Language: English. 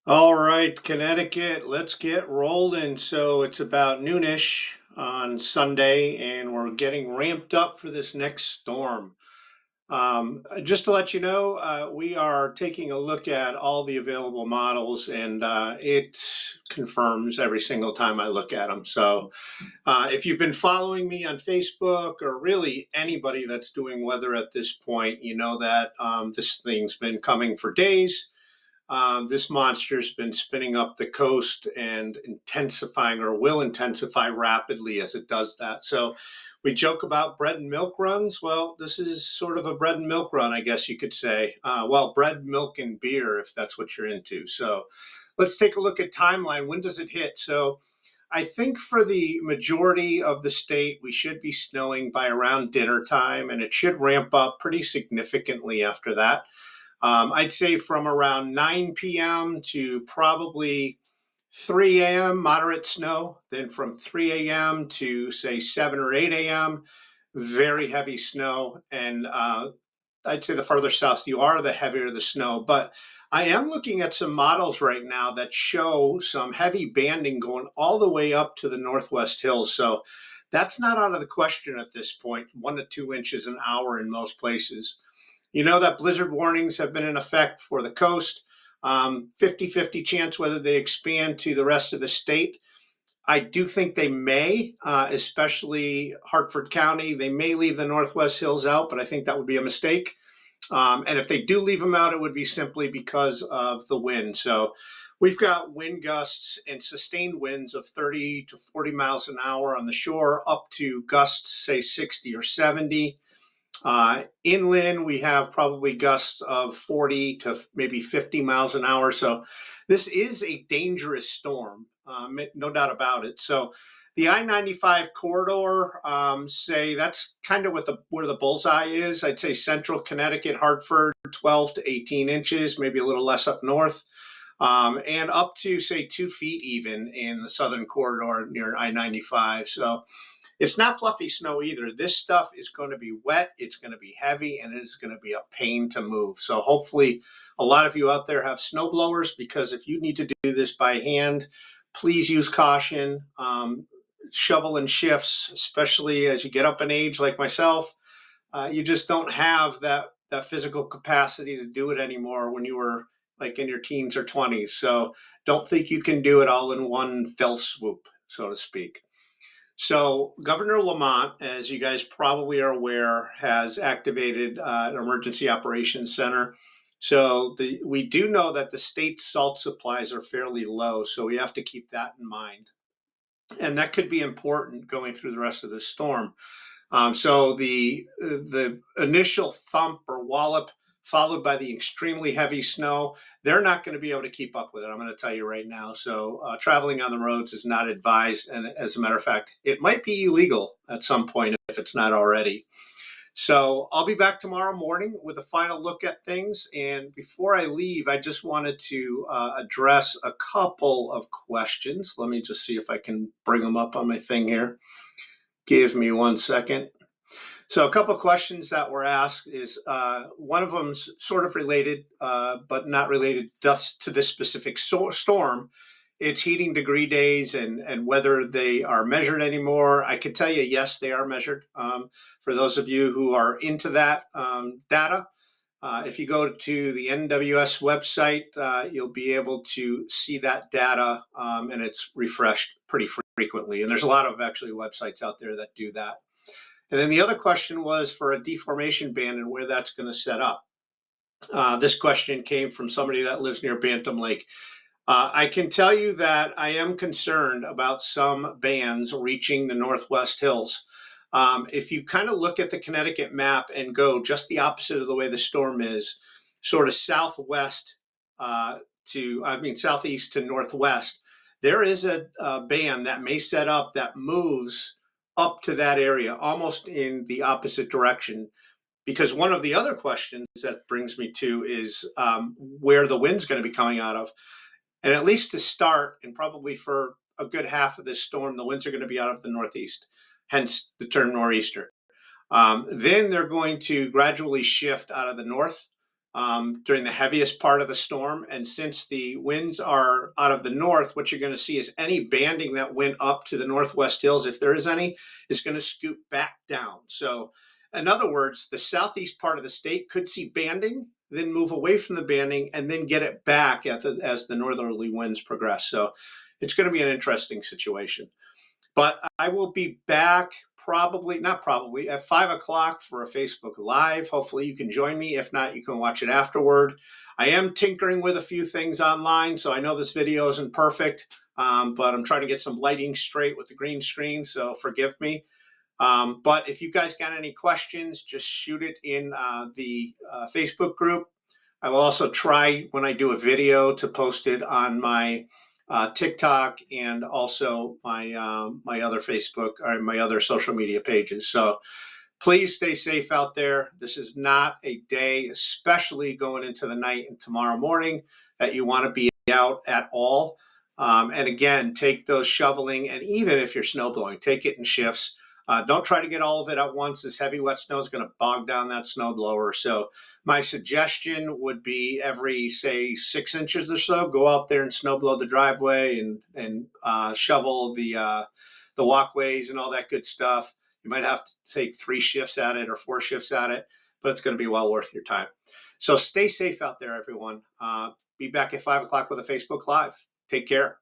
All right, Connecticut, let's get rolling. So it's about noonish on Sunday, and we're getting ramped up for this next storm. Just to let you know, we are taking a look at all the available models, and it confirms every single time I look at them. So if you've been following me on Facebook or really anybody that's doing weather at this point, you know that this thing's been coming for days. This monster's been spinning up the coast and intensifying, or will intensify rapidly as it does that. So we joke about bread and milk runs. Well, this is sort of a bread and milk run, I guess you could say. Well, bread, milk, and beer, if that's what you're into. So let's take a look at timeline. When does it hit? So I think for the majority of the state, we should be snowing by around dinner time, and it should ramp up pretty significantly after that. I'd say from around 9 p.m. to probably 3 a.m., moderate snow. Then from 3 a.m. to say 7 or 8 a.m., very heavy snow. And I'd say the farther south you are, the heavier the snow. But I am looking at some models right now that show some heavy banding going all the way up to the Northwest Hills. So that's not out of the question at this point, 1 to 2 inches an hour in most places. You know that blizzard warnings have been in effect for the coast. 50-50 chance whether they expand to the rest of the state. I do think they may, especially Hartford County. They may leave the Northwest Hills out, but I think that would be a mistake. And if they do leave them out, it would be simply because of the wind. So we've got wind gusts and sustained winds of 30 to 40 miles an hour on the shore, up to gusts, say 60 or 70. Inland, we have probably gusts of 40 to maybe 50 miles an hour. So this is a dangerous storm, no doubt about it. So the I-95 corridor, say that's kind of where the bullseye is. I'd say central Connecticut, Hartford, 12 to 18 inches, maybe a little less up north. And up to say 2 feet even in the southern corridor near I-95. So it's not fluffy snow either. This stuff is going to be wet, it's going to be heavy, and it is going to be a pain to move. So hopefully a lot of you out there have snow blowers, because if you need to do this by hand, please use caution. Shovel in shifts, especially as you get up in age like myself. You just don't have that physical capacity to do it anymore when you were like in your teens or 20s. So don't think you can do it all in one fell swoop, so to speak. So Governor Lamont, as you guys probably are aware, has activated an emergency operations center. So we do know that the state's salt supplies are fairly low, so we have to keep that in mind. And that could be important going through the rest of the storm. So the initial thump or wallop, followed by the extremely heavy snow, they're not going to be able to keep up with it. I'm going to tell you right now. So traveling on the roads is not advised, and as a matter of fact, it might be illegal at some point if it's not already. So I'll be back tomorrow morning with a final look at things. And before I leave, I just wanted to address a couple of questions. Let me just see if I can bring them up on my thing here. Give me 1 second. So a couple of questions that were asked is one of them's sort of related, but not related just to this specific storm. It's heating degree days and whether they are measured anymore. I can tell you, yes, they are measured. For those of you who are into that data, if you go to the NWS website, you'll be able to see that data, and it's refreshed pretty frequently. And there's a lot of actually websites out there that do that. And then the other question was for a deformation band and where that's going to set up. This question came from somebody that lives near Bantam Lake. I can tell you that I am concerned about some bands reaching the Northwest Hills. If you kind of look at the Connecticut map and go just the opposite of the way the storm is, sort of southwest southeast to northwest, there is a band that may set up that moves up to that area, almost in the opposite direction. Because one of the other questions that brings me to is where the wind's going to be coming out of. And at least to start, and probably for a good half of this storm, the winds are going to be out of the northeast, hence the term nor'easter. Then they're going to gradually shift out of the north during the heaviest part of the storm. And since the winds are out of the north, what you're going to see is any banding that went up to the Northwest Hills, if there is any, is going to scoot back down. So in other words, the southeast part of the state could see banding, then move away from the banding, and then get it back as the northerly winds progress. So it's going to be an interesting situation. But I will be back not probably, at 5 o'clock for a Facebook Live. Hopefully you can join me. If not, you can watch it afterward. I am tinkering with a few things online, so I know this video isn't perfect, but I'm trying to get some lighting straight with the green screen, so forgive me. But if you guys got any questions, just shoot it in the Facebook group. I will also try, when I do a video, to post it on my TikTok and also my other Facebook or my other social media pages. So please stay safe out there. This is not a day, especially going into the night and tomorrow morning, that you want to be out at all. And again, take those shoveling, and even if you're snow blowing, take it in shifts. Don't try to get all of it at once. This heavy wet snow is going to bog down that snow blower. So my suggestion would be every, say, 6 inches or so, go out there and snow blow the driveway and shovel the walkways and all that good stuff. You might have to take 3 shifts at it or 4 shifts at it, but it's going to be well worth your time. So stay safe out there, everyone. Be back at 5 o'clock with a Facebook Live. Take care.